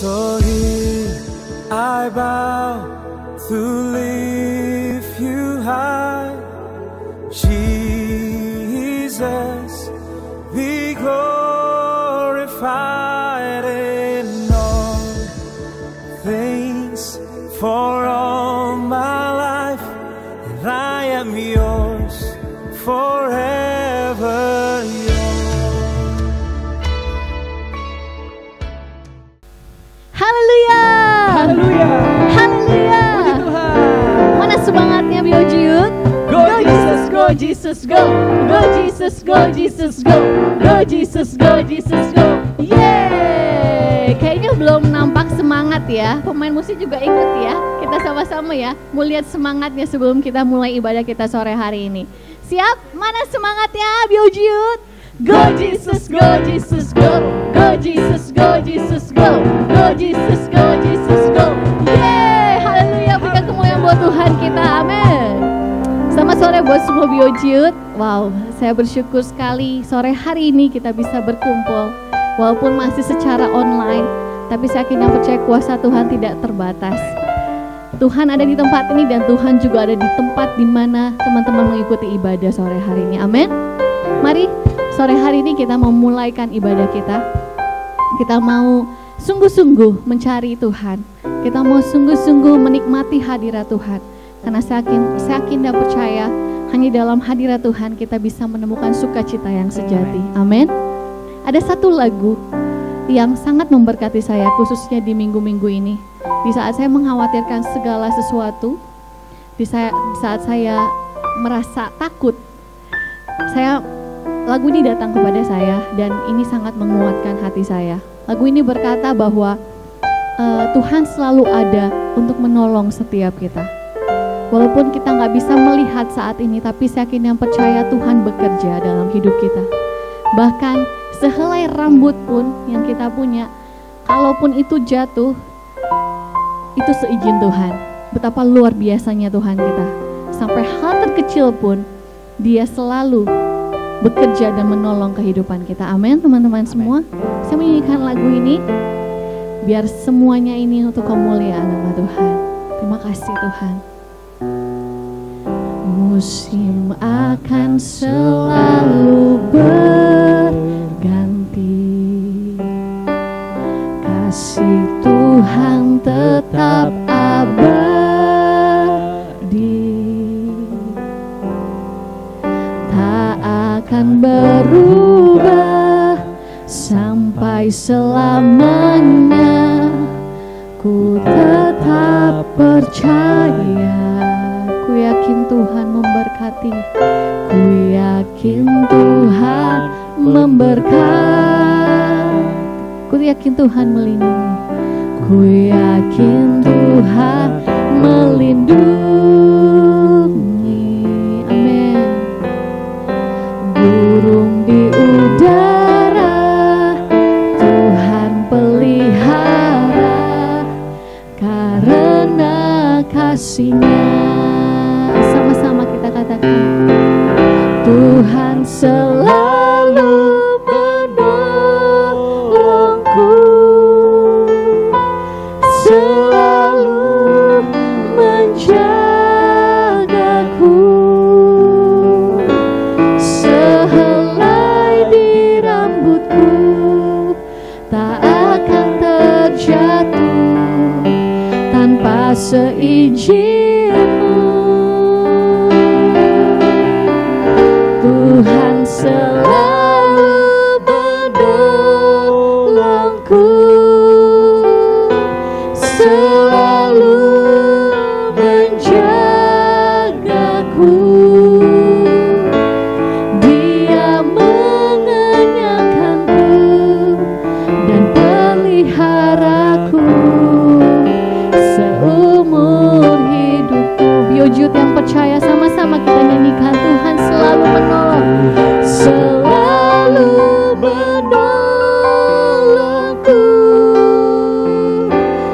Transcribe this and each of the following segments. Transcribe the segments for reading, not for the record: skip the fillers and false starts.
So here I bow to lift you high, Jesus, be glorified in all things. For all my life, and I am yours, forever yours. Haleluya, Haleluya. haleluya. Puji Tuhan. Mana semangatnya Bioji Youth? Go Jesus, go Jesus, go. Go Jesus, go Jesus, go. Go Jesus, go Jesus, go. Yeay. Kayaknya belum nampak semangat ya. Pemain musik juga ikut ya. Kita sama-sama ya. Mau lihat semangatnya sebelum kita mulai ibadah kita sore hari ini. Siap? Mana semangatnya Bioji Youth? Go Jesus, go Jesus, go. Go Jesus, go Jesus, go. Go Jesus, go Jesus, go. Yeay. Haleluya. Berikan kemuliaan buat Tuhan kita. Amin. Selamat sore buat semua Bioji Youth. Wow, saya bersyukur sekali sore hari ini kita bisa berkumpul. Walaupun masih secara online, tapi saya yakin dan percaya kuasa Tuhan tidak terbatas. Tuhan ada di tempat ini dan Tuhan juga ada di tempat di mana teman-teman mengikuti ibadah sore hari ini. Amin. Mari sore hari ini kita mau mulaikan ibadah kita. Kita mau sungguh-sungguh mencari Tuhan. Kita mau sungguh-sungguh menikmati hadirat Tuhan. Karena saya yakin dan percaya hanya dalam hadirat Tuhan kita bisa menemukan sukacita yang sejati. Amin. Ada satu lagu yang sangat memberkati saya khususnya di minggu-minggu ini. Di saat saya mengkhawatirkan segala sesuatu, di saat saya merasa takut, lagu ini datang kepada saya dan ini sangat menguatkan hati saya. Lagu ini berkata bahwa Tuhan selalu ada untuk menolong setiap kita. Walaupun kita nggak bisa melihat saat ini, tapi saya yakin dan percaya Tuhan bekerja dalam hidup kita. Bahkan sehelai rambut pun yang kita punya, kalaupun itu jatuh, itu seizin Tuhan. Betapa luar biasanya Tuhan kita. Sampai hal terkecil pun, Dia selalu bekerja dan menolong kehidupan kita. Amin teman-teman semua. Saya menyanyikan lagu ini, biar semuanya ini untuk kemuliaan nama Tuhan. Terima kasih Tuhan. Musim akan selalu berganti, kasih Tuhan tetap abadi, tak akan berubah sampai selamanya. Ku tetap percaya, ku yakin Tuhan memberkati, ku yakin Tuhan memberkati, ku yakin Tuhan melindungi, ku yakin Tuhan melindungi. Amin. Burung di udara Tuhan pelihara karena kasih-Nya. Sama-sama kita katakan, Tuhan selalu menolongku, selalu menjagaku, sehelai di rambutku tak akan terjatuh tanpa seizin-Mu. Tuhan selalu menolongku, selalu menjagaku, Dia mengenyangkanku dan peliharaku seumur hidupku. Bioji Youth yang percaya, sama-sama kita nyanyikan, Tuhan selalu menolong, selalu menolongku,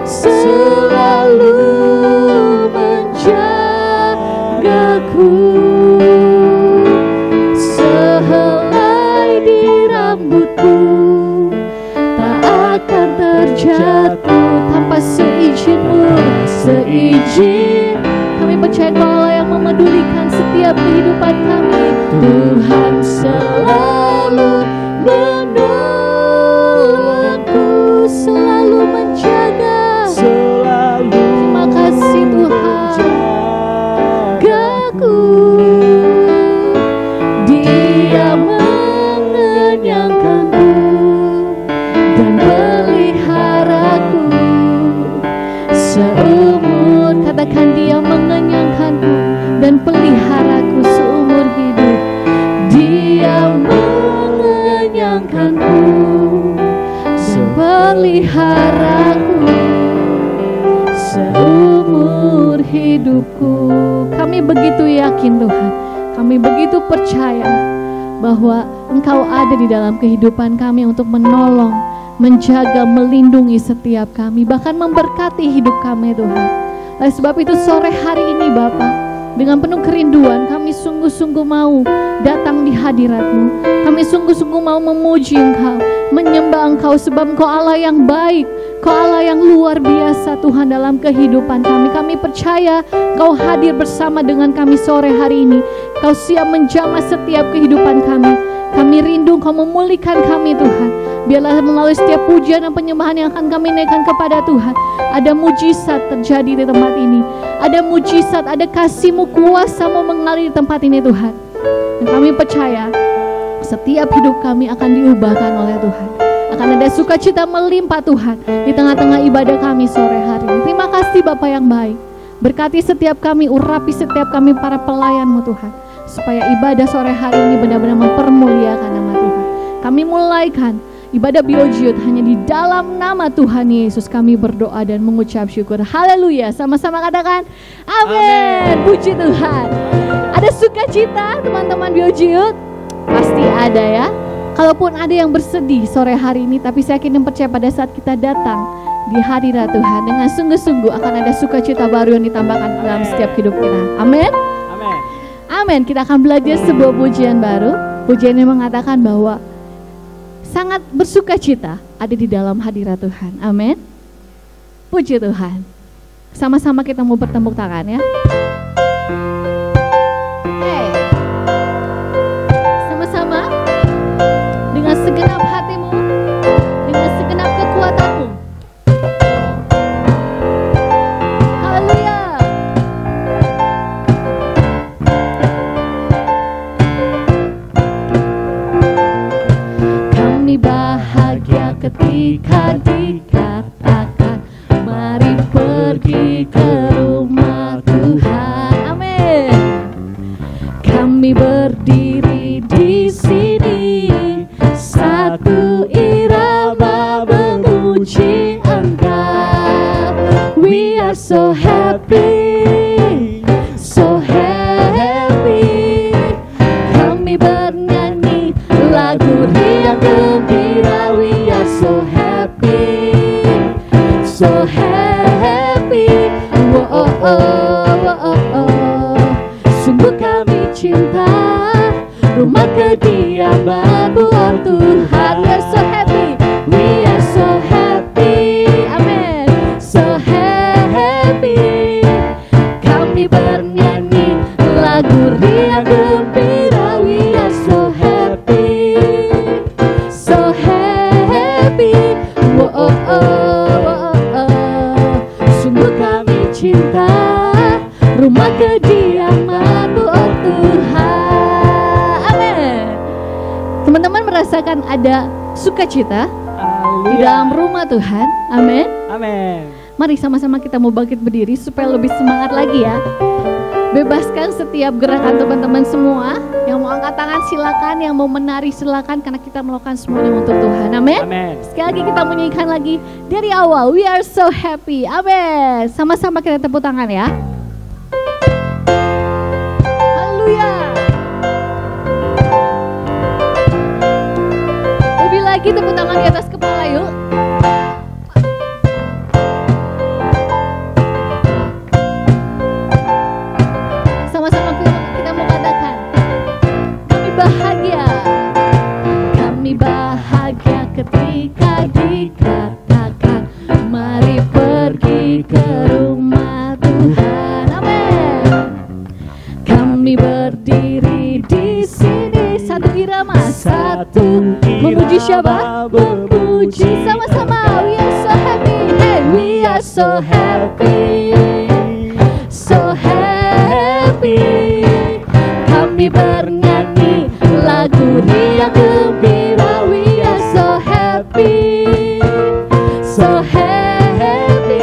selalu menjagaku, sehelai di rambutku tak akan terjatuh seizin-Mu, seizin. Kami percaya Kau Allah yang memedulikan setiap kehidupan kami. Tuhan selalu menolongku, selalu menjaga. Terima kasih Tuhan, jagaku. Dia mengenyangkanku dan peliharaku seumur. Katakan, Dia mengenyangkanku dan peliharaku seumur hidup. Dia mengenyangkanku dan peliharaku seumur hidupku. Kami begitu yakin Tuhan, kami begitu percaya bahwa Engkau ada di dalam kehidupan kami untuk menolong, menjaga, melindungi setiap kami, bahkan memberkati hidup kami Tuhan. Oleh sebab itu sore hari ini Bapa, dengan penuh kerinduan kami sungguh-sungguh mau datang di hadirat-Mu. Kami sungguh-sungguh mau memuji Engkau, menyembah Engkau, sebab Engkau Allah yang baik, Kau Allah yang luar biasa Tuhan dalam kehidupan kami. Kami percaya Kau hadir bersama dengan kami sore hari ini. Kau siap menjamah setiap kehidupan kami. Kami rindu Kau memulihkan kami Tuhan. Biarlah melalui setiap pujian dan penyembahan yang akan kami naikkan kepada Tuhan, ada mujizat terjadi di tempat ini. Ada mujizat, ada kasih-Mu, kuasa-Mu mengalir di tempat ini Tuhan. Dan kami percaya setiap hidup kami akan diubahkan oleh Tuhan. Akan ada sukacita melimpah Tuhan di tengah-tengah ibadah kami sore hari ini. Terima kasih Bapa yang baik. Berkati setiap kami, urapi setiap kami para pelayan-Mu Tuhan, supaya ibadah sore hari ini benar-benar mempermuliakan nama Tuhan. Kami mulaikan ibadah Biojiut hanya di dalam nama Tuhan Yesus. Kami berdoa dan mengucap syukur. Haleluya. Sama-sama katakan amin. Puji Tuhan. Ada sukacita teman-teman Biojiut? Pasti ada ya. Kalaupun ada yang bersedih sore hari ini, tapi saya yakin dan percaya pada saat kita datang di hadirat Tuhan dengan sungguh-sungguh akan ada sukacita baru yang ditambahkan dalam setiap hidup kita. Amin. Amin. Amin. Kita akan belajar sebuah pujian baru. Pujian yang mengatakan bahwa sangat bersukacita ada di dalam hadirat Tuhan. Amin. Puji Tuhan. Sama-sama kita mau bertepuk tangan ya. Hey. Sama-sama dengan segenap hatimu, dengan segenap kekuatanmu. Haleluya. Kami bahagia ketika dikatakan, mari pergi ke rumah Tuhan. Amin. Kami berdiri di sini, satu irama memuji Engkau. We are so happy, so happy. Kami bernyanyi lagu riang gembira. We are so happy, so happy. Oh, oh, oh, oh, oh. Sungguh kami cinta rumah kediaman-Mu, oh Tuhan. We are so happy, we are so happy. Amin. So happy. Kami bernyanyi lagu riang gembira. We are so happy, so happy. Oh, oh, oh, oh, oh. Sungguh kami cinta rumah kediaman-Mu, oh Tuhan. Amin. Teman-teman merasakan ada sukacita di dalam rumah Tuhan. Amin. Amin. Mari sama-sama kita mau bangkit berdiri supaya lebih semangat lagi ya. Bebaskan setiap gerakan teman-teman semua. Yang mau angkat tangan silakan, yang mau menari silakan, karena kita melakukan semuanya untuk Tuhan. Amin. Amin. Sekali lagi kita menyanyikan lagi dari awal. We are so happy. Amin. Sama-sama kita tepuk tangan ya. Haleluya. Lebih lagi tepuk tangan di atas kepala yuk. Sama-sama kita mau katakan, kami bahagia. Kami bahagia ketika dikatakan, mari pergi siapa? Memuji. Sama-sama, we are so happy. Hey, we are so happy. So happy. Kami bernyanyi lagu riang gembira. We are so happy. So happy.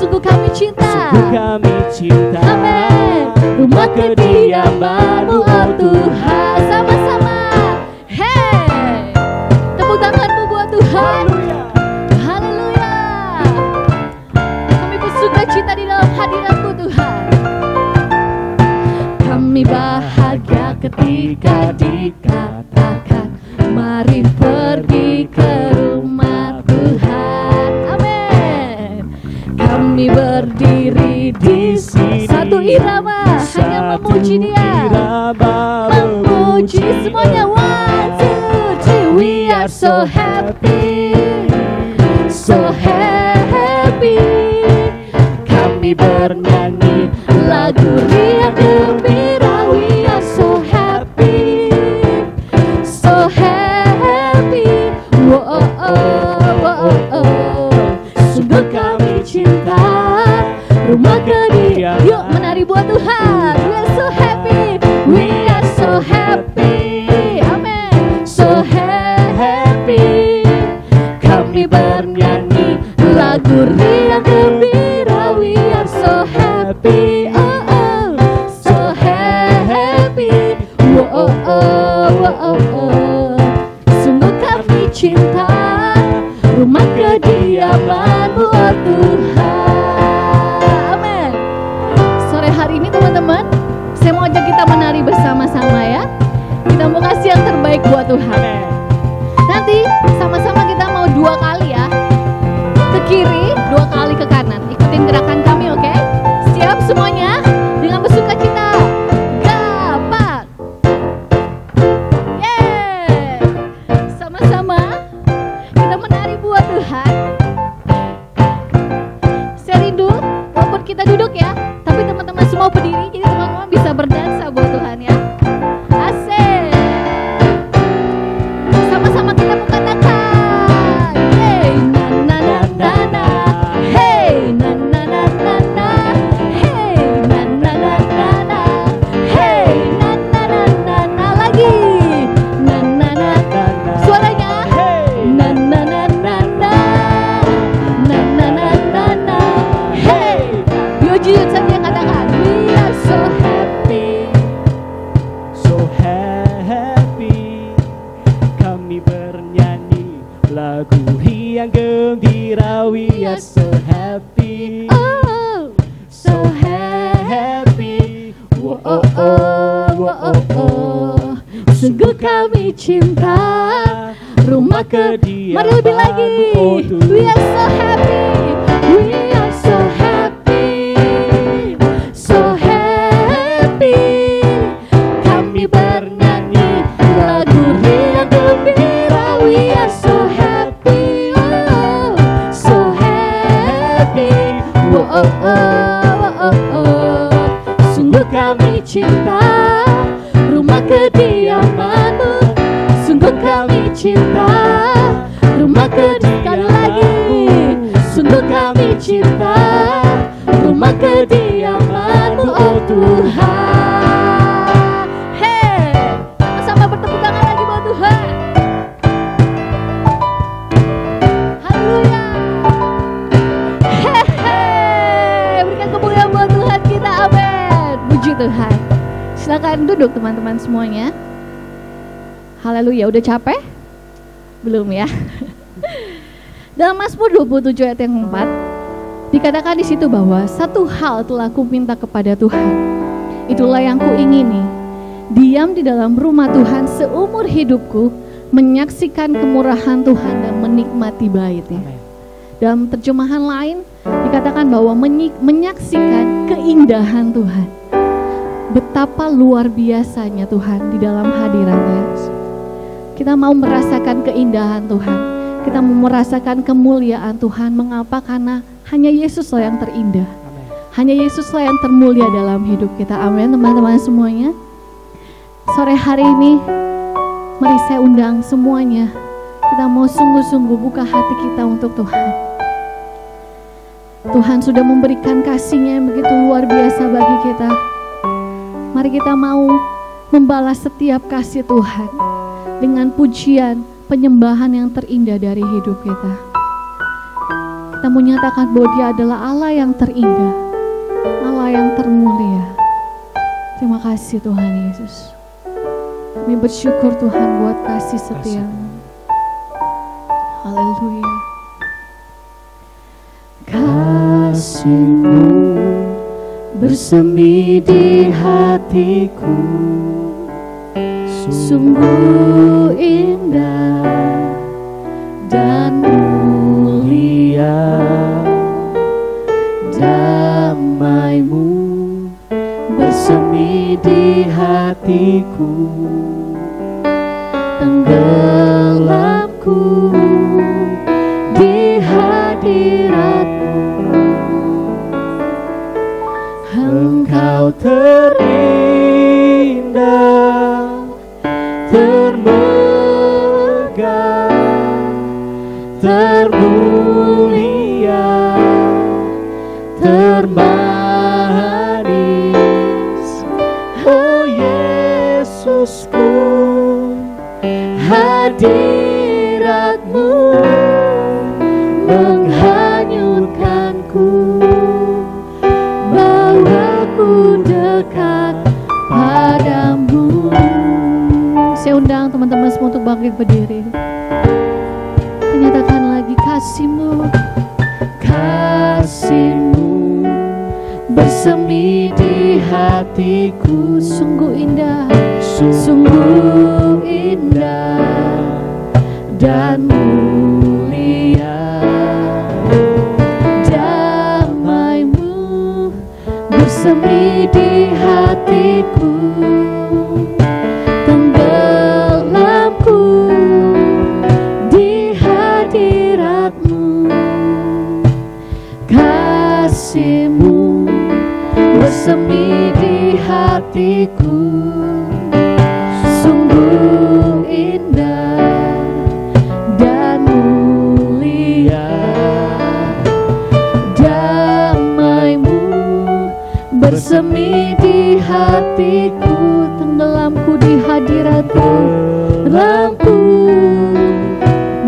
Sungguh kami cinta. Amin. Rumah kediaman-Mu, oh Tuhan. Sama-sama. Hey, tepuk tanganmu buat Tuhan. Haleluya. Kami bersuka cita di dalam hadirat-Mu, Tuhan. Kami bahagia ketika dikatakan, mari pergi ke rumah Tuhan. Amin. Kami berdiri di sini, satu irama, hanya memuji Dia. Memuji semuanya. 1, 2, 3. We are so happy. So happy. Kami bernyanyi lagu riang gembira. We are so happy. So happy. Sungguh kami cinta rumah kediaman. Yuk menari buat Tuhan. We are so happy. We are so happy. Amen. So happy. Kami bernyanyi lagu riang gembira. We are so happy. So happy. Sungguh kami cinta rumah kediaman-Mu, oh Tuhan. Amin. Sore hari ini teman-teman, saya mau ajak kita menari bersama-sama ya. Kita mau kasih yang terbaik buat Tuhan. Nanti sama-sama kita mau 2 kali ya. Ke kiri, 2 kali ke kanan. Ikutin gerakan kami, oke? Siap semuanya? Dengan bersuka cita. Gapak. Yeay. Sama-sama kita menari buat Tuhan. Saya rindu walaupun kita duduk ya, tapi teman-teman semua berdiri, jadi teman-teman bisa berdansa buat Tuhan ya. Asik. Sama-sama kita mau katakan, hey na na na na na, hey na na na na na, hey na na na na na, hey na na na na na lagi, na na na na, suaranya, na na na na na, na na na na na, hey. Yujud saja katakan, we are so happy. So happy. Kami bernyanyi lagu riang gembira. We are so happy. Oh, so happy. Sungguh kami cinta rumah kediaman. Mari lebih lagi. We are so happy. We are so happy. So happy. Kami bernyanyi lagu riang gembira. We are so happy. Oh, so happy. Sungguh kami cinta rumah kediaman-Mu. Sungguh kami cinta rumah kediaman lagi. Sungguh kami cinta rumah kediaman-Mu, oh Tuhan. Hey, sama bertepuk tangan lagi buat Tuhan. Haleluya. Hey, berikan kemuliaan buat Tuhan kita. Amin. Puji Tuhan. Silakan duduk teman-teman semuanya. Haleluya. Udah capek? Belum ya? Dalam Mazmur 27 ayat yang 4 dikatakan di situ bahwa satu hal telah kuminta kepada Tuhan, itulah yang kuingini, diam di dalam rumah Tuhan seumur hidupku, menyaksikan kemurahan Tuhan dan menikmati bait-Nya. Dalam terjemahan lain dikatakan bahwa menyaksikan keindahan Tuhan. Betapa luar biasanya Tuhan di dalam hadirat-Nya. Kita mau merasakan keindahan Tuhan. Kita mau merasakan kemuliaan Tuhan. Mengapa? Karena hanya Yesuslah yang terindah. Amen. Hanya Yesuslah yang termulia dalam hidup kita. Amin teman-teman semuanya. Sore hari ini Mari saya undang semuanya, kita mau sungguh-sungguh buka hati kita untuk Tuhan. Tuhan sudah memberikan kasih-Nya yang begitu luar biasa bagi kita. Mari kita mau membalas setiap kasih Tuhan dengan pujian, penyembahan yang terindah dari hidup kita. Kita menyatakan bahwa Dia adalah Allah yang terindah, Allah yang termulia. Terima kasih Tuhan Yesus. Kami bersyukur Tuhan buat kasih setia-Mu. Haleluya. Kasih-Mu bersemi di hatiku, sungguh indah dan mulia. Damai-Mu bersemi di hatiku, tenggelamku di hadirat-Mu. Engkau terindah, termegah, termulia, termanis. Oh Yesusku, hadirat-Mu menghanyutkanku, bawaku dekat padamu. Saya undang teman-teman semua untuk bangkit berdiri. Nyatakan lagi kasih-Mu. Kasih-Mu bersemi di hatiku, Sungguh indah, sungguh indah dan mulia. Damai-Mu bersemi di hatiku, tenggelamku di hadirat-Mu. Kasih-Mu bersemi di hatiku, sungguh indah dan mulia. Damai-Mu bersemi di hatiku, tenggelamku di hadirat-Mu, tenggelamku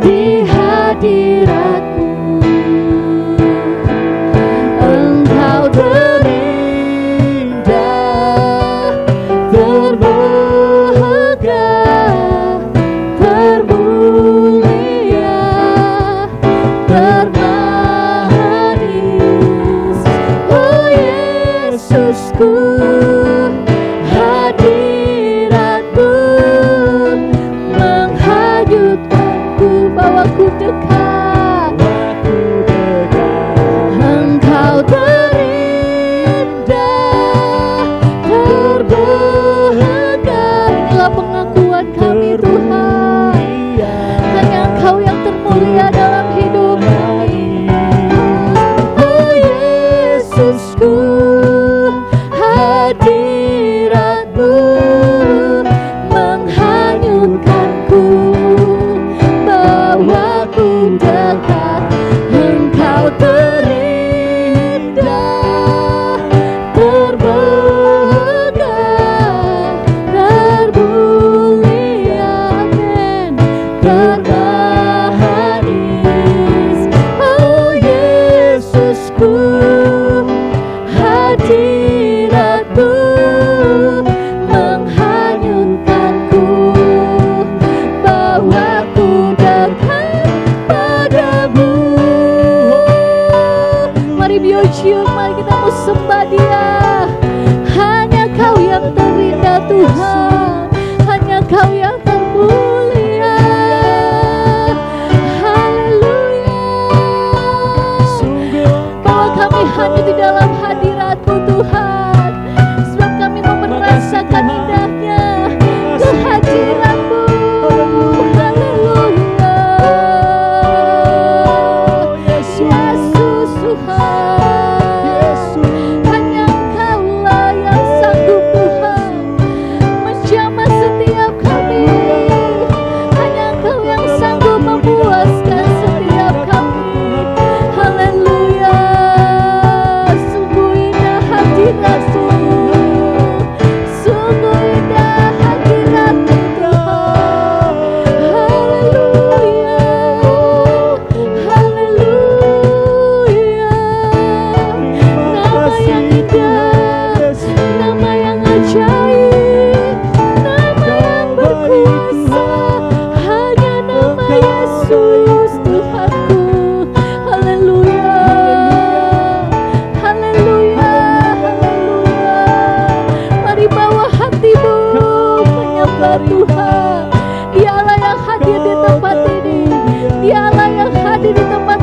di hadirat-Mu. Engkau terindah, termegah, termulia, termanis. Oh Yesusku, hadirat-Mu menghanyutkanku, bawaku dekat. Engkau terindah, termegah. inilah pengakuan kami Tuhan. Hanya Engkau yang termulia dalam hidup kami. Oh Yesusku, hadirat-Mu menghanyutkanku, bawaku dekat.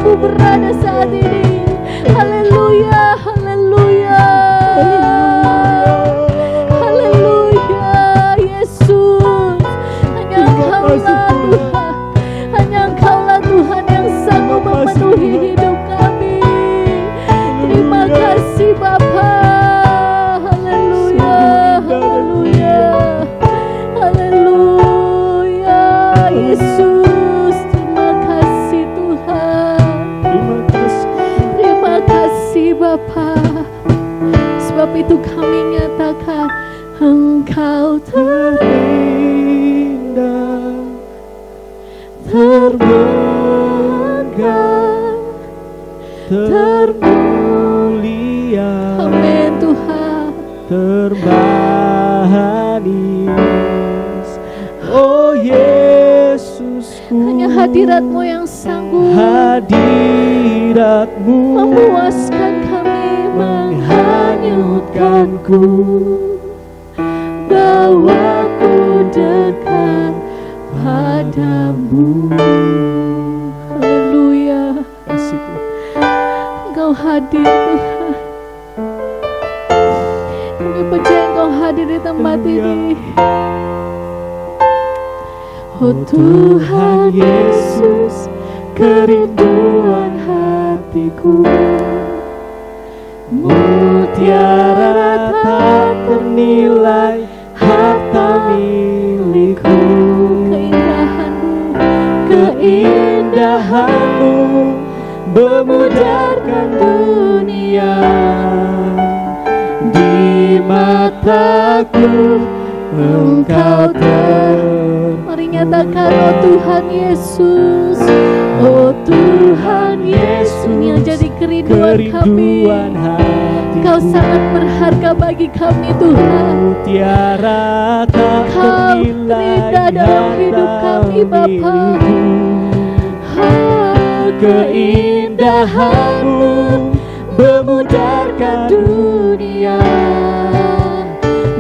aku berada saat ini. Haleluya, haleluya, haleluya. Yesus, hanya Engkaulah Tuhan, hanya Engkaulah Tuhan yang sanggup memenuhi hidup kami. Terima kasih Bapa. Haleluya, haleluya, haleluya. Yesus, terima kasih Tuhan. Terima kasih Bapa. Sebab itu kami nyatakan Engkau terindah, termegah, termulia, amin Tuhan. termanis. Oh Yesusku, Hanya hadirat-Mu yang sanggup hadirat-Mu memuaskan kami, menghanyutkanku, bawaku dekat padamu. Haleluya, kasih Tuhan. Engkau hadir Tuhan. Kami percaya Engkau hadir di tempat ini. Oh Tuhan Yesus, kerinduan hatiku, Mutiara tak ternilai, harta milikku. Keindahan-Mu memudarkan dunia. Di mataku Engkau Mari nyatakan, oh Tuhan Yesus, oh Tuhan Yesus, ini yang jadi kerinduan kami. hatiku. Kau sangat berharga bagi kami Tuhan. Mutiara tak Kau ternilai, terindah dalam hidup kami Bapa. Keindahan-Mu memudarkan dunia.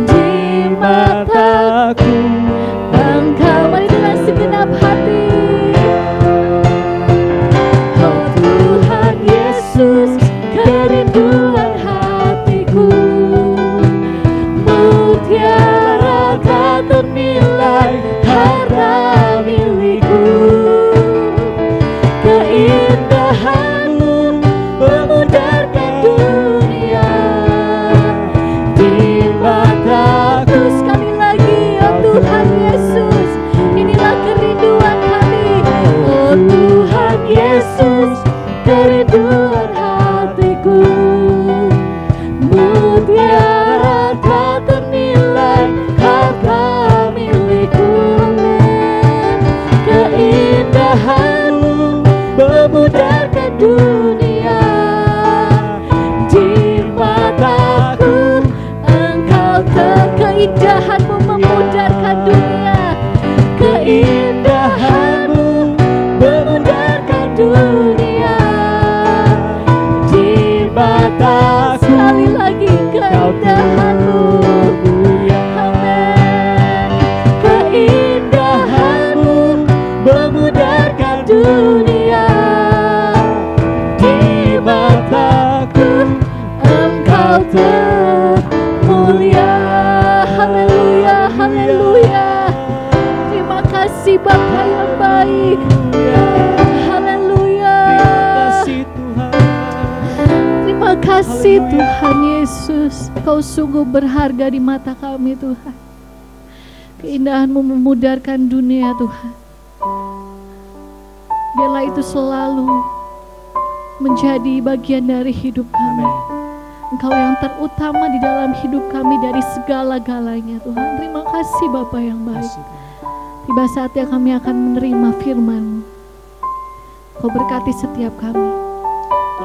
Di mataku Engkau, mari dengan segenap hati. Oh Tuhan Yesus, kerinduan hatiku. Mutiara tak ternilai, harta milikku. Keindahan-Mu memudarkan dunia. Di mataku Sekali lagi, oh Tuhan Yesus, inilah kerinduan kami. Oh Tuhan Yesus, kerinduan hatiku. Mutiara tak ternilai, harta milikku. Keindahan-Mu memudarkan dunia. Di mataku Engkau keindahan-Mu memudarkan dunia. Keindahan-Mu memudarkan dunia. Di mataku Sekali lagi, keindahan-Mu. Amin. Keindahan-Mu memudarkan dunia. Di mataku Engkau termulia. Haleluya, haleluya. Terima kasih Bapa yang baik. Haleluya. Terima kasih Tuhan Yesus. Kau sungguh berharga di mata kami Tuhan. Keindahan-Mu memudarkan dunia Tuhan. Biarlah itu selalu menjadi bagian dari hidup kami. Engkau yang terutama di dalam hidup kami dari segala-galanya Tuhan. Terima kasih Bapa yang baik. Tiba saatnya kami akan menerima firman-Mu. Kau berkati setiap kami,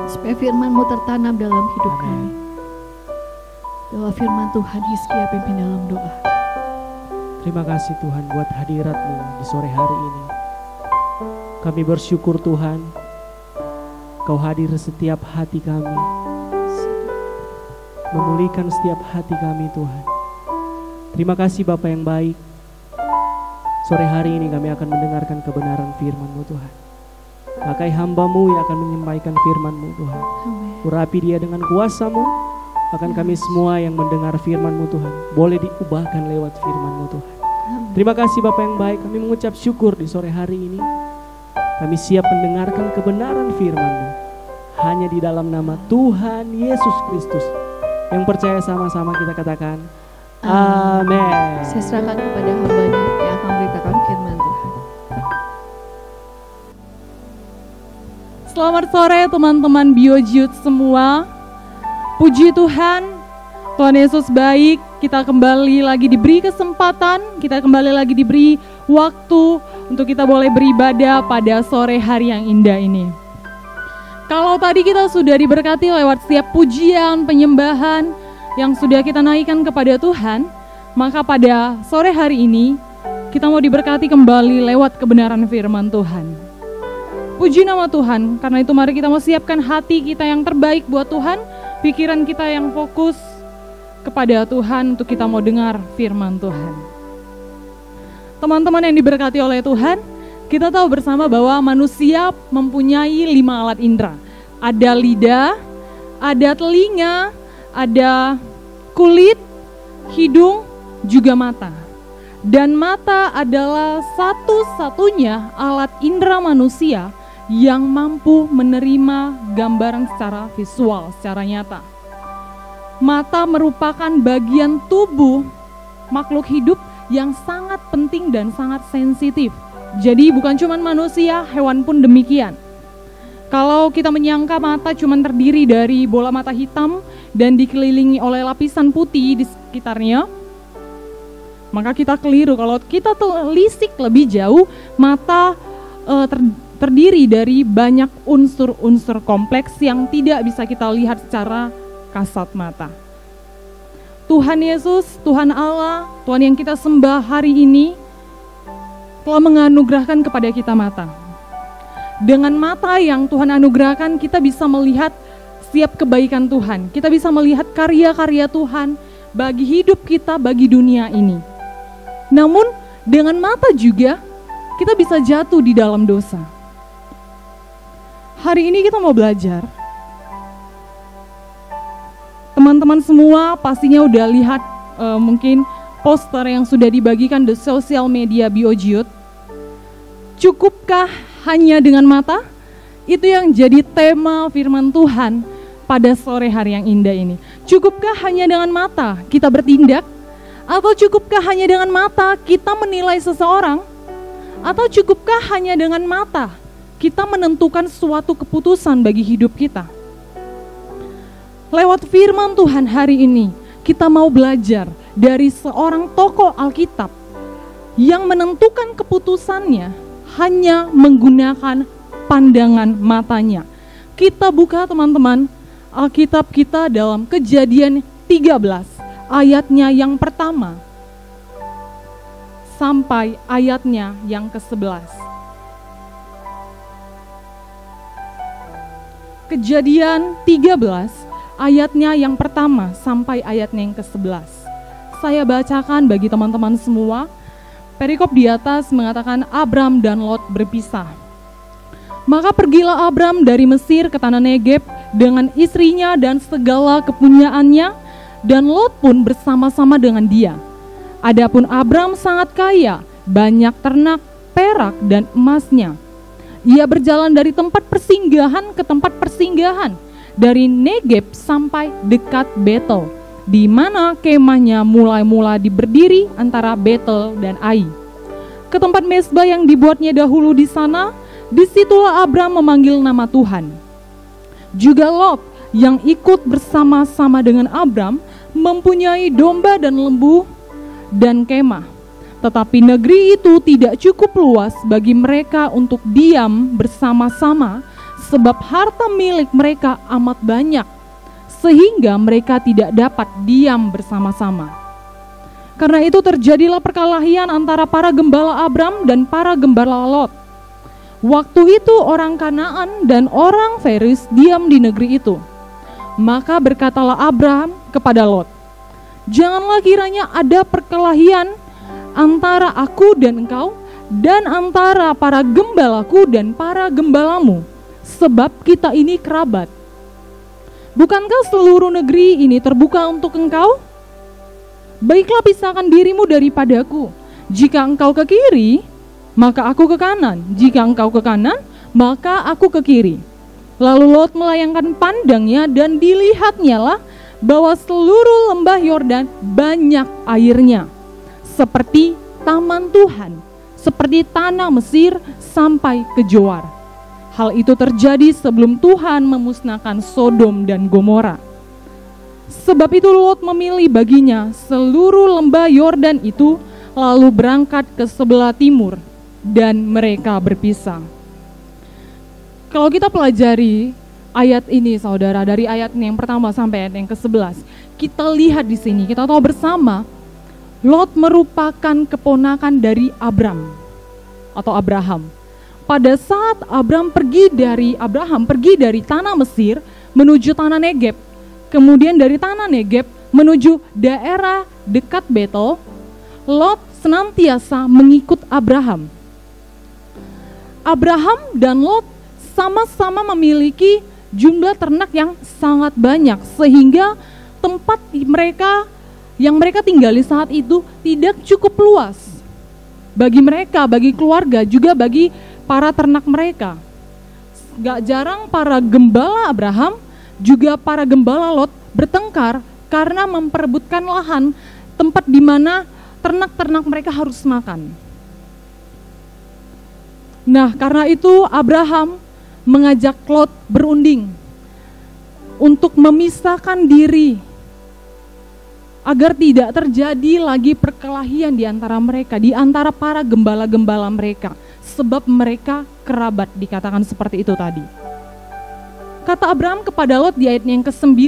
supaya firman-Mu tertanam dalam hidup kami. Doa firman Tuhan, Hizkia pimpin dalam doa. Terima kasih Tuhan buat hadirat-Mu di sore hari ini. Kami bersyukur Tuhan, Kau hadir setiap hati kami, memulihkan setiap hati kami Tuhan. Terima kasih Bapa yang baik. Sore hari ini kami akan mendengarkan kebenaran firman-Mu Tuhan. Pakai hamba-Mu yang akan menyampaikan firman-Mu Tuhan. Urapi dia dengan kuasa-Mu. Bahkan kami semua yang mendengar firman-Mu Tuhan, boleh diubahkan lewat firman-Mu Tuhan. Terima kasih Bapa yang baik, kami mengucap syukur di sore hari ini. Kami siap mendengarkan kebenaran firman-Mu. Hanya di dalam nama Tuhan Yesus Kristus. Yang percaya sama-sama kita katakan, amin. Saya serahkan kepada hamba-Nya yang akan memberitakan firman Tuhan. Selamat sore teman-teman BioJude semua. Puji Tuhan, Tuhan Yesus baik. Kita kembali lagi diberi kesempatan, kita kembali lagi diberi waktu untuk kita boleh beribadah pada sore hari yang indah ini. Kalau tadi kita sudah diberkati lewat setiap pujian, penyembahan yang sudah kita naikkan kepada Tuhan, maka pada sore hari ini kita mau diberkati kembali lewat kebenaran firman Tuhan. Puji nama Tuhan, karena itu mari kita mau siapkan hati kita yang terbaik buat Tuhan, pikiran kita yang fokus kepada Tuhan untuk kita mau dengar firman Tuhan. Teman-teman yang diberkati oleh Tuhan, kita tahu bersama bahwa manusia mempunyai 5 alat indera. Ada lidah, ada telinga, ada kulit, hidung, juga mata. Dan mata adalah satu-satunya alat indera manusia yang mampu menerima gambaran secara visual, secara nyata. Mata merupakan bagian tubuh makhluk hidup yang sangat penting dan sangat sensitif. Jadi bukan cuma manusia, hewan pun demikian. Kalau kita menyangka mata cuma terdiri dari bola mata hitam dan dikelilingi oleh lapisan putih di sekitarnya, maka kita keliru. Kalau kita telisik lebih jauh, mata terdiri dari banyak unsur-unsur kompleks yang tidak bisa kita lihat secara kasat mata. Tuhan Yesus, Tuhan Allah, Tuhan yang kita sembah hari ini telah menganugerahkan kepada kita mata. Dengan mata yang Tuhan anugerahkan, kita bisa melihat setiap kebaikan Tuhan. Kita bisa melihat karya-karya Tuhan bagi hidup kita, bagi dunia ini. Namun dengan mata juga kita bisa jatuh di dalam dosa. Hari ini kita mau belajar. Teman-teman semua pastinya udah lihat mungkin poster yang sudah dibagikan di sosial media BioJude. Cukupkah hanya dengan mata? Itu yang jadi tema firman Tuhan pada sore hari yang indah ini. Cukupkah hanya dengan mata kita bertindak? Atau cukupkah hanya dengan mata kita menilai seseorang? Atau cukupkah hanya dengan mata kita menentukan suatu keputusan bagi hidup kita? Lewat firman Tuhan hari ini, kita mau belajar dari seorang tokoh Alkitab yang menentukan keputusannya hanya menggunakan pandangan matanya. Kita buka teman-teman Alkitab kita dalam Kejadian 13, ayatnya yang pertama sampai ayatnya yang ke-11. Kejadian 13, ayatnya yang pertama sampai ayatnya yang ke-11. Saya bacakan bagi teman-teman semua. Perikop di atas mengatakan Abram dan Lot berpisah. Maka pergilah Abram dari Mesir ke tanah Negeb dengan istrinya dan segala kepunyaannya, dan Lot pun bersama-sama dengan dia. Adapun Abram sangat kaya, banyak ternak, perak dan emasnya. Ia berjalan dari tempat persinggahan ke tempat persinggahan, dari Negeb sampai dekat Betel, di mana kemahnya mulai-mula berdiri antara Betel dan Ai. Ke tempat mezbah yang dibuatnya dahulu di sana, disitulah Abram memanggil nama Tuhan. Juga Lot yang ikut bersama-sama dengan Abram mempunyai domba dan lembu dan kemah. Tetapi negeri itu tidak cukup luas bagi mereka untuk diam bersama-sama, sebab harta milik mereka amat banyak, sehingga mereka tidak dapat diam bersama-sama. Karena itu terjadilah perkelahian antara para gembala Abram dan para gembala Lot. Waktu itu orang Kanaan dan orang Feris diam di negeri itu. Maka berkatalah Abram kepada Lot, "Janganlah kiranya ada perkelahian antara aku dan engkau dan antara para gembalaku dan para gembalamu, sebab kita ini kerabat. Bukankah seluruh negeri ini terbuka untuk engkau? Baiklah, pisahkan dirimu daripadaku. Jika engkau ke kiri, maka aku ke kanan. Jika engkau ke kanan, maka aku ke kiri. Lalu Lot melayangkan pandangnya dan dilihatnya lah bahwa seluruh lembah Yordan banyak airnya, seperti taman Tuhan, seperti tanah Mesir sampai ke Zoar. Hal itu terjadi sebelum Tuhan memusnahkan Sodom dan Gomora. Sebab itu Lot memilih baginya seluruh lembah Yordan itu, lalu berangkat ke sebelah timur, dan mereka berpisah. Kalau kita pelajari ayat ini, saudara, dari ayat yang pertama sampai ayat yang ke-11, kita lihat di sini, kita tahu bersama, Lot merupakan keponakan dari Abram atau Abraham. Pada saat Abraham pergi dari tanah Mesir menuju tanah Negeb, kemudian dari tanah Negeb menuju daerah dekat Betel, Lot senantiasa mengikut Abraham. Abraham dan Lot sama-sama memiliki jumlah ternak yang sangat banyak, sehingga tempat yang mereka tinggali saat itu tidak cukup luas bagi mereka, bagi keluarga, juga bagi para ternak mereka. Gak jarang para gembala Abraham juga para gembala Lot bertengkar karena memperebutkan lahan tempat di mana ternak-ternak mereka harus makan. Nah, karena itu Abraham mengajak Lot berunding untuk memisahkan diri agar tidak terjadi lagi perkelahian di antara mereka, di antara para gembala-gembala mereka, sebab mereka kerabat, dikatakan seperti itu tadi. Kata Abraham kepada Lot di ayat yang ke-9,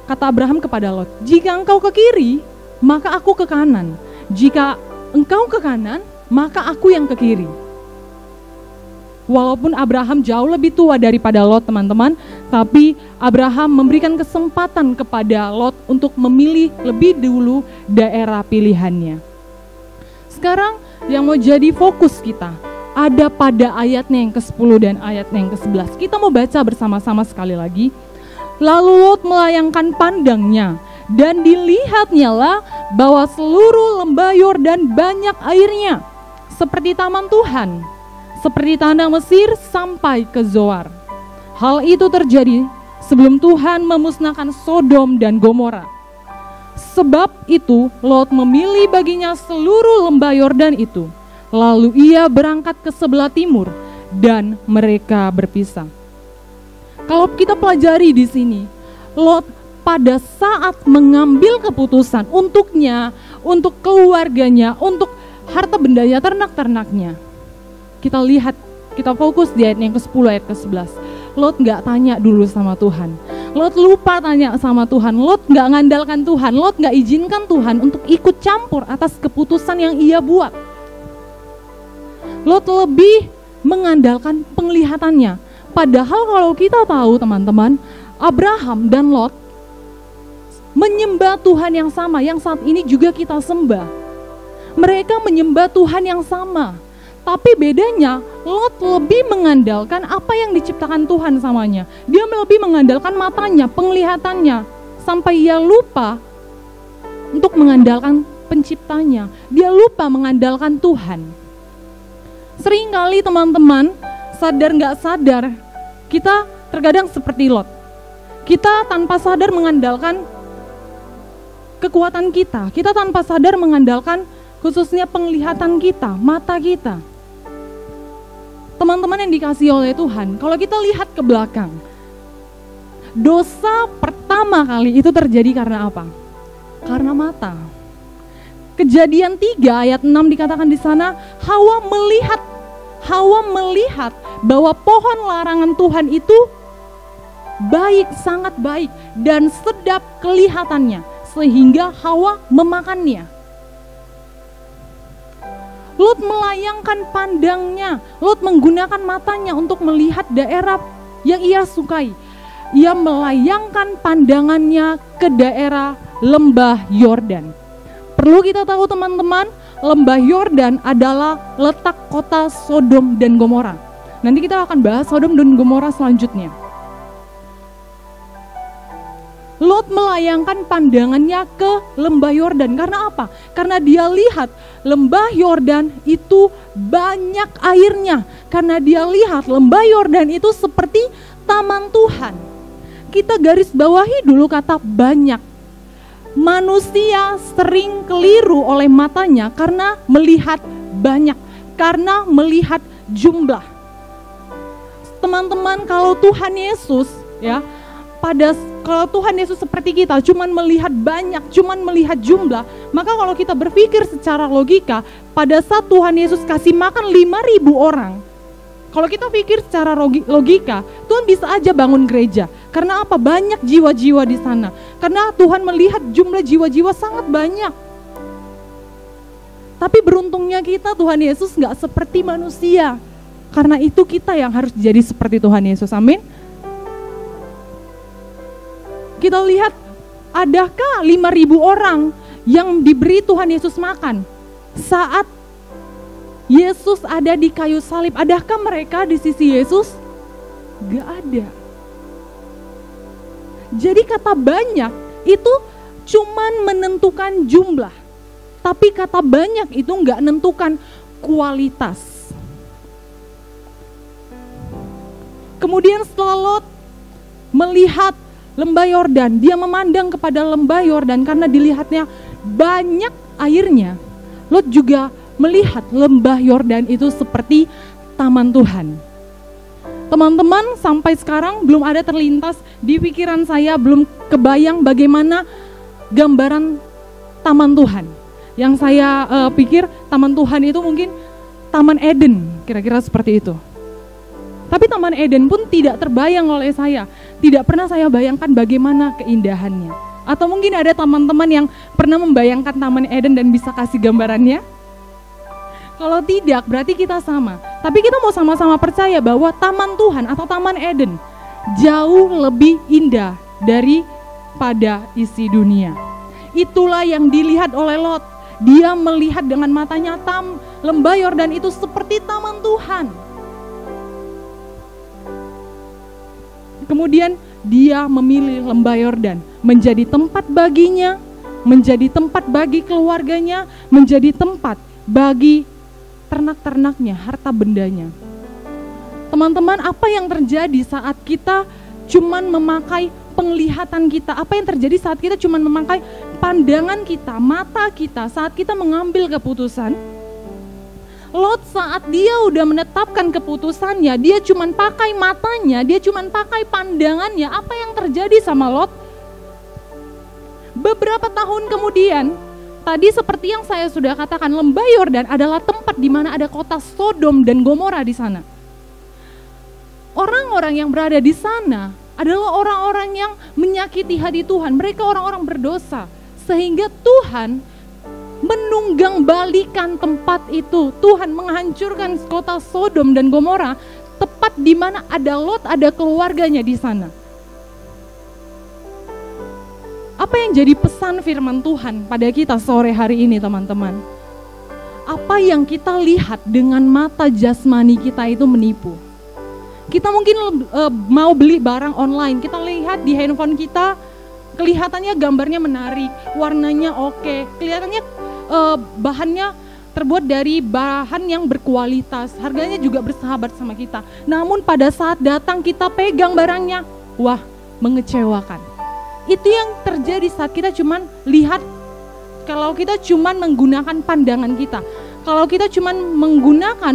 kata Abraham kepada Lot, jika engkau ke kiri, maka aku ke kanan. Jika engkau ke kanan, maka aku yang ke kiri. Walaupun Abraham jauh lebih tua daripada Lot, teman-teman, tapi Abraham memberikan kesempatan kepada Lot untuk memilih lebih dulu daerah pilihannya. Sekarang yang mau jadi fokus kita ada pada ayatnya yang ke-10 dan ayatnya yang ke-11. Kita mau baca bersama-sama sekali lagi. Lalu Lot melayangkan pandangnya, dan dilihatnya lah bahwa seluruh lembah Yordan banyak airnya, seperti taman Tuhan, seperti tanah Mesir sampai ke Zoar. Hal itu terjadi sebelum Tuhan memusnahkan Sodom dan Gomora. Sebab itu Lot memilih baginya seluruh lembah Yordan itu, lalu ia berangkat ke sebelah timur dan mereka berpisah. Kalau kita pelajari di sini, Lot pada saat mengambil keputusan untuknya, untuk keluarganya, untuk harta bendanya, ternak-ternaknya, kita lihat, kita fokus di ayat yang ke-10, ayat ke-11. Lot gak tanya dulu sama Tuhan. Lot lupa tanya sama Tuhan. Lot gak ngandalkan Tuhan. Lot gak izinkan Tuhan untuk ikut campur atas keputusan yang ia buat. Lot lebih mengandalkan penglihatannya. Padahal kalau kita tahu, teman-teman, Abraham dan Lot menyembah Tuhan yang sama, yang saat ini juga kita sembah. Mereka menyembah Tuhan yang sama. Tapi bedanya, Lot lebih mengandalkan apa yang diciptakan Tuhan samanya. Dia lebih mengandalkan matanya, penglihatannya, sampai ia lupa untuk mengandalkan penciptanya. Dia lupa mengandalkan Tuhan. Seringkali teman-teman, sadar gak sadar, kita terkadang seperti Lot. Kita tanpa sadar mengandalkan kekuatan kita. Kita tanpa sadar mengandalkan khususnya penglihatan kita, mata kita. Teman-teman yang dikasihi oleh Tuhan, kalau kita lihat ke belakang, dosa pertama kali itu terjadi karena apa? Karena mata. Kejadian 3 ayat 6 dikatakan di sana, Hawa melihat bahwa pohon larangan Tuhan itu baik, sangat baik dan sedap kelihatannya, sehingga Hawa memakannya. Lot melayangkan pandangnya, Lot menggunakan matanya untuk melihat daerah yang ia sukai. Ia melayangkan pandangannya ke daerah lembah Yordan. Perlu kita tahu, teman-teman, lembah Yordan adalah letak kota Sodom dan Gomora. Nanti kita akan bahas Sodom dan Gomora selanjutnya. Lot melayangkan pandangannya ke lembah Yordan. Karena apa? Karena dia lihat lembah Yordan itu banyak airnya. Karena dia lihat lembah Yordan itu seperti taman Tuhan. Kita garis bawahi dulu kata banyak. Manusia sering keliru oleh matanya karena melihat banyak, karena melihat jumlah. Teman-teman, kalau Tuhan Yesus ya, kalau Tuhan Yesus seperti kita cuman melihat banyak, cuman melihat jumlah, maka kalau kita berpikir secara logika, pada saat Tuhan Yesus kasih makan 5.000 orang, kalau kita pikir secara logika, Tuhan bisa aja bangun gereja. Karena apa? Banyak jiwa-jiwa di sana. Karena Tuhan melihat jumlah jiwa-jiwa sangat banyak. Tapi beruntungnya kita, Tuhan Yesus gak seperti manusia. Karena itu kita yang harus jadi seperti Tuhan Yesus. Amin. Kita lihat, adakah 5.000 orang yang diberi Tuhan Yesus makan saat Yesus ada di kayu salib? Adakah mereka di sisi Yesus? Gak ada. Jadi kata banyak itu cuman menentukan jumlah, tapi kata banyak itu gak menentukan kualitas. Kemudian setelah Lot melihat lembah Yordan, dia memandang kepada lembah Yordan karena dilihatnya banyak airnya. Lot juga melihat lembah Yordan itu seperti taman Tuhan. Teman-teman, sampai sekarang belum ada terlintas di pikiran saya, belum kebayang bagaimana gambaran taman Tuhan. Yang saya pikir taman Tuhan itu mungkin Taman Eden, kira-kira seperti itu. Tapi Taman Eden pun tidak terbayang oleh saya. Tidak pernah saya bayangkan bagaimana keindahannya. Atau mungkin ada teman-teman yang pernah membayangkan Taman Eden dan bisa kasih gambarannya? Kalau tidak, berarti kita sama. Tapi kita mau sama-sama percaya bahwa Taman Tuhan atau Taman Eden jauh lebih indah daripada isi dunia. Itulah yang dilihat oleh Lot. Dia melihat dengan matanya lembah Yordan itu seperti taman Tuhan. Kemudian dia memilih lembah Yordan menjadi tempat baginya, menjadi tempat bagi keluarganya, menjadi tempat bagi ternak-ternaknya, harta bendanya. Teman-teman, apa yang terjadi saat kita cuman memakai penglihatan kita? Apa yang terjadi saat kita cuman memakai pandangan kita, mata kita, saat kita mengambil keputusan? Lot saat dia udah menetapkan keputusannya, dia cuman pakai matanya, dia cuman pakai pandangannya. Apa yang terjadi sama Lot? Beberapa tahun kemudian, tadi seperti yang saya sudah katakan, lembah Yordan adalah tempat di mana ada kota Sodom dan Gomora di sana. Orang-orang yang berada di sana adalah orang-orang yang menyakiti hati Tuhan. Mereka orang-orang berdosa, sehingga Tuhan menunggang balikan tempat itu. Tuhan menghancurkan kota Sodom dan Gomora, tepat di mana ada Lot, ada keluarganya di sana. Apa yang jadi pesan firman Tuhan pada kita sore hari ini, teman-teman? Apa yang kita lihat dengan mata jasmani kita itu menipu. Kita mungkin mau beli barang online, kita lihat di handphone kita, kelihatannya gambarnya menarik, warnanya oke, kelihatannya bahannya terbuat dari bahan yang berkualitas, harganya juga bersahabat sama kita. Namun pada saat datang kita pegang barangnya, wah, mengecewakan. Itu yang terjadi saat kita cuman lihat, kalau kita cuman menggunakan pandangan kita, kalau kita cuman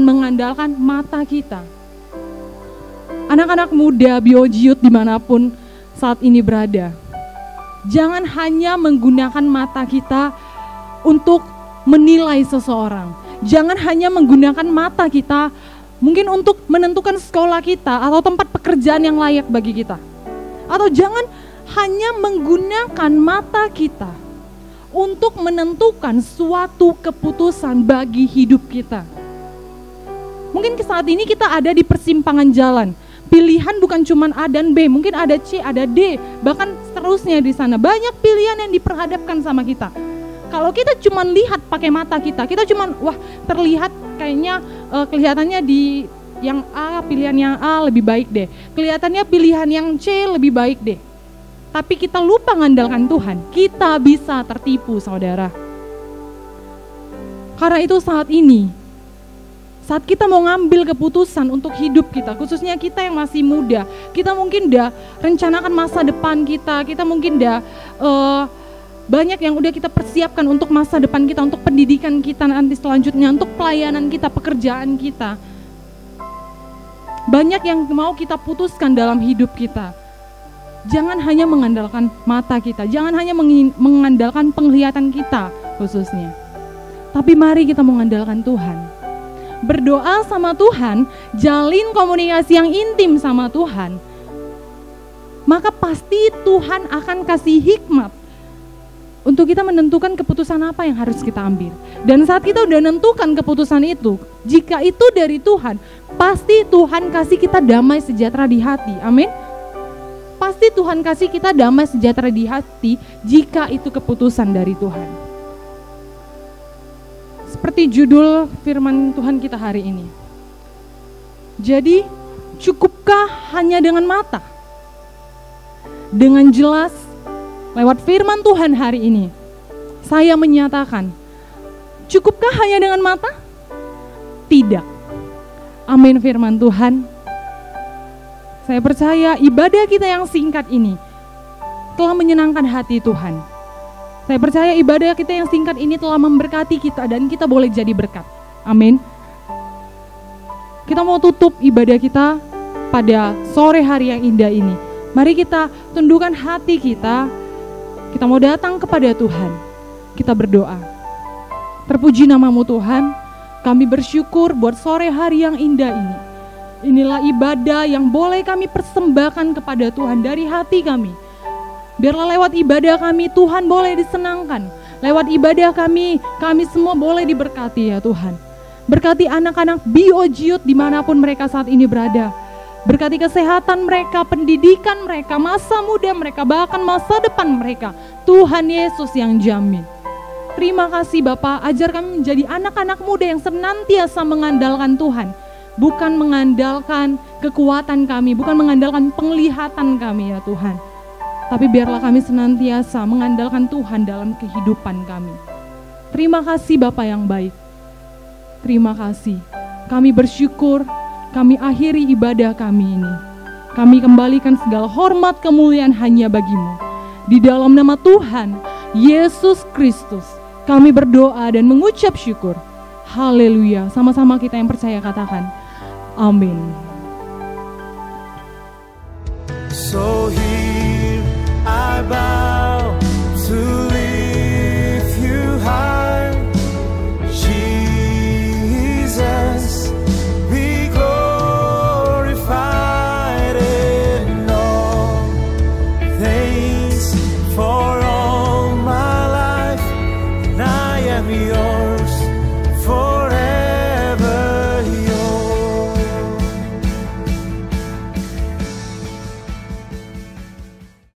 mengandalkan mata kita. Anak-anak muda Biojiut dimanapun saat ini berada, jangan hanya menggunakan mata kita untuk menilai seseorang. Jangan hanya menggunakan mata kita mungkin untuk menentukan sekolah kita atau tempat pekerjaan yang layak bagi kita. Atau jangan hanya menggunakan mata kita untuk menentukan suatu keputusan bagi hidup kita. Mungkin saat ini kita ada di persimpangan jalan. Pilihan bukan cuma A dan B, mungkin ada C, ada D, bahkan seterusnya di sana. Banyak pilihan yang diperhadapkan sama kita. Kalau kita cuma lihat pakai mata kita cuma wah terlihat kayaknya kelihatannya di yang A, pilihan yang A lebih baik deh. Kelihatannya pilihan yang C lebih baik deh. Tapi kita lupa mengandalkan Tuhan, kita bisa tertipu, saudara. Karena itu saat ini, saat kita mau ngambil keputusan untuk hidup kita, khususnya kita yang masih muda, kita mungkin udah rencanakan masa depan kita mungkin udah banyak yang udah kita persiapkan untuk masa depan kita, untuk pendidikan kita nanti selanjutnya, untuk pelayanan kita, pekerjaan kita. Banyak yang mau kita putuskan dalam hidup kita. Jangan hanya mengandalkan mata kita, jangan hanya mengandalkan penglihatan kita khususnya. Tapi mari kita mengandalkan Tuhan. Berdoa sama Tuhan, jalin komunikasi yang intim sama Tuhan. Maka pasti Tuhan akan kasih hikmat untuk kita menentukan keputusan apa yang harus kita ambil. Dan saat kita udah menentukan keputusan itu, jika itu dari Tuhan, pasti Tuhan kasih kita damai sejahtera di hati. Amin. Pasti Tuhan kasih kita damai sejahtera di hati jika itu keputusan dari Tuhan. Seperti judul firman Tuhan kita hari ini. Jadi, cukupkah hanya dengan mata? Dengan jelas, lewat firman Tuhan hari ini, saya menyatakan, cukupkah hanya dengan mata? Tidak. Amin firman Tuhan. Saya percaya ibadah kita yang singkat ini telah menyenangkan hati Tuhan. Saya percaya ibadah kita yang singkat ini telah memberkati kita dan kita boleh jadi berkat. Amin. Kita mau tutup ibadah kita pada sore hari yang indah ini. Mari kita tundukkan hati kita. Kita mau datang kepada Tuhan. Kita berdoa. Terpuji namamu Tuhan. Kami bersyukur buat sore hari yang indah ini. Inilah ibadah yang boleh kami persembahkan kepada Tuhan dari hati kami. Biarlah lewat ibadah kami Tuhan boleh disenangkan. Lewat ibadah kami semua boleh diberkati ya Tuhan. Berkati anak-anak BioJiut dimanapun mereka saat ini berada. Berkati kesehatan mereka, pendidikan mereka, masa muda mereka, bahkan masa depan mereka. Tuhan Yesus yang jamin. Terima kasih Bapa, ajar kami menjadi anak-anak muda yang senantiasa mengandalkan Tuhan. Bukan mengandalkan kekuatan kami, bukan mengandalkan penglihatan kami ya Tuhan. Tapi biarlah kami senantiasa mengandalkan Tuhan dalam kehidupan kami. Terima kasih Bapa yang baik. Terima kasih. Kami bersyukur, kami akhiri ibadah kami ini. Kami kembalikan segala hormat kemuliaan hanya bagi-Mu. Di dalam nama Tuhan, Yesus Kristus, kami berdoa dan mengucap syukur. Haleluya. Sama-sama kita yang percaya katakan, amin. So